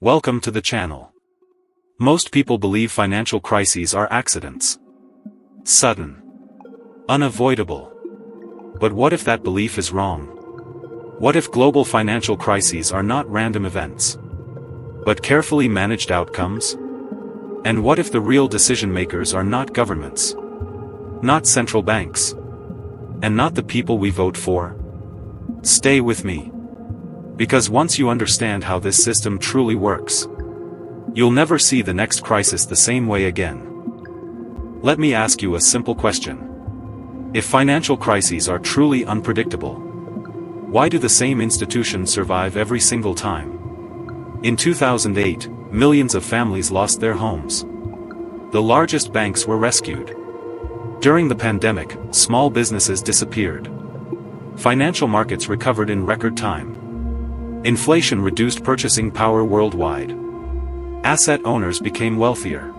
Welcome to the channel. Most people believe financial crises are accidents. Sudden. Unavoidable. But what if that belief is wrong? What if global financial crises are not random events, but carefully managed outcomes? And what if the real decision makers are not governments, not central banks, and not the people we vote for? Stay with me. Because once you understand how this system truly works, you'll never see the next crisis the same way again. Let me ask you a simple question. If financial crises are truly unpredictable, why do the same institutions survive every single time? In 2008, millions of families lost their homes. The largest banks were rescued. During the pandemic, small businesses disappeared. Financial markets recovered in record time. Inflation reduced purchasing power worldwide. Asset owners became wealthier.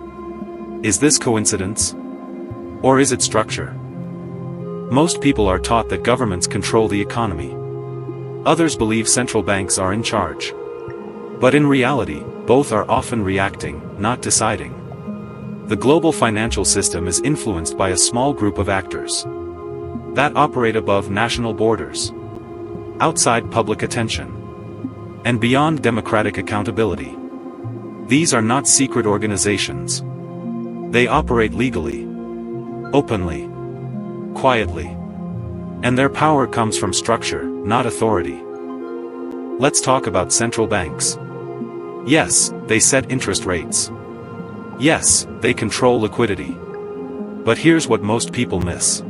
Is this coincidence? Or is it structure? Most people are taught that governments control the economy. Others believe central banks are in charge. But in reality, both are often reacting, not deciding. The global financial system is influenced by a small group of actors that operate above national borders, outside public attention, and beyond democratic accountability. These are not secret organizations. They operate legally, openly, quietly. And their power comes from structure, not authority. Let's talk about central banks. Yes, they set interest rates. Yes, they control liquidity. But here's what most people miss.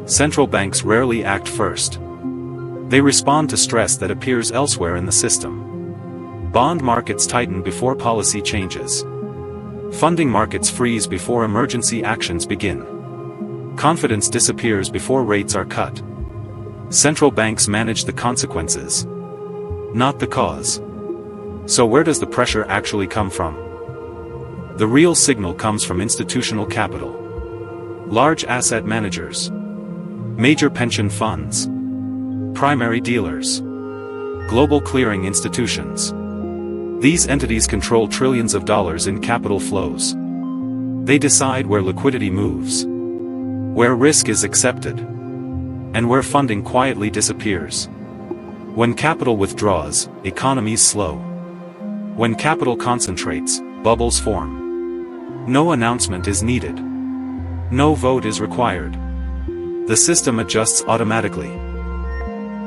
Central banks rarely act first. They respond to stress that appears elsewhere in the system. Bond markets tighten before policy changes. Funding markets freeze before emergency actions begin. Confidence disappears before rates are cut. Central banks manage the consequences, not the cause. So where does the pressure actually come from? The real signal comes from institutional capital. Large asset managers, major pension funds, primary dealers, global clearing institutions. These entities control trillions of dollars in capital flows. They decide where liquidity moves, where risk is accepted, and where funding quietly disappears. When capital withdraws, economies slow. When capital concentrates, bubbles form. No announcement is needed. No vote is required. The system adjusts automatically.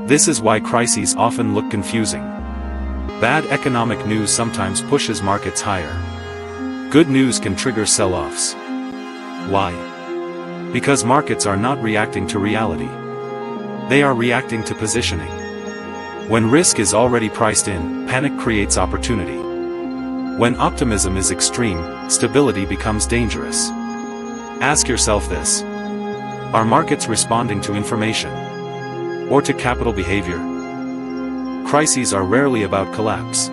This is why crises often look confusing. Bad economic news sometimes pushes markets higher. Good news can trigger sell-offs. Why? Because markets are not reacting to reality. They are reacting to positioning. When risk is already priced in, panic creates opportunity. When optimism is extreme, stability becomes dangerous. Ask yourself this. Are markets responding to information, or to capital behavior? Crises are rarely about collapse.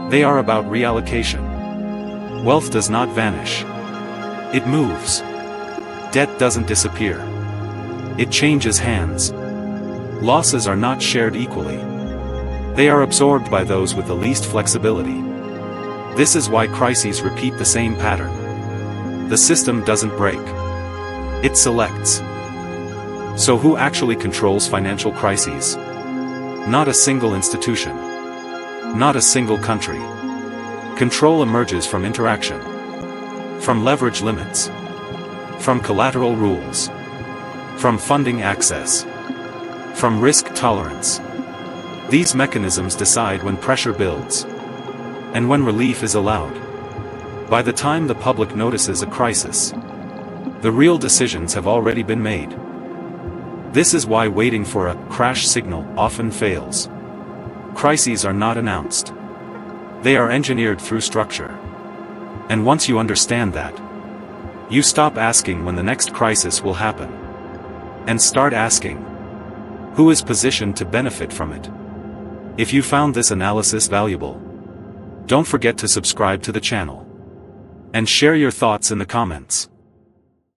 They are about reallocation. Wealth does not vanish. It moves. Debt doesn't disappear. It changes hands. Losses are not shared equally. They are absorbed by those with the least flexibility. This is why crises repeat the same pattern. The system doesn't break. It selects. So who actually controls financial crises? Not a single institution. Not a single country. Control emerges from interaction. From leverage limits. From collateral rules. From funding access. From risk tolerance. These mechanisms decide when pressure builds, and when relief is allowed. By the time the public notices a crisis, the real decisions have already been made. This is why waiting for a crash signal often fails. Crises are not announced. They are engineered through structure. And once you understand that, you stop asking when the next crisis will happen, and start asking, who is positioned to benefit from it? If you found this analysis valuable, don't forget to subscribe to the channel, and share your thoughts in the comments.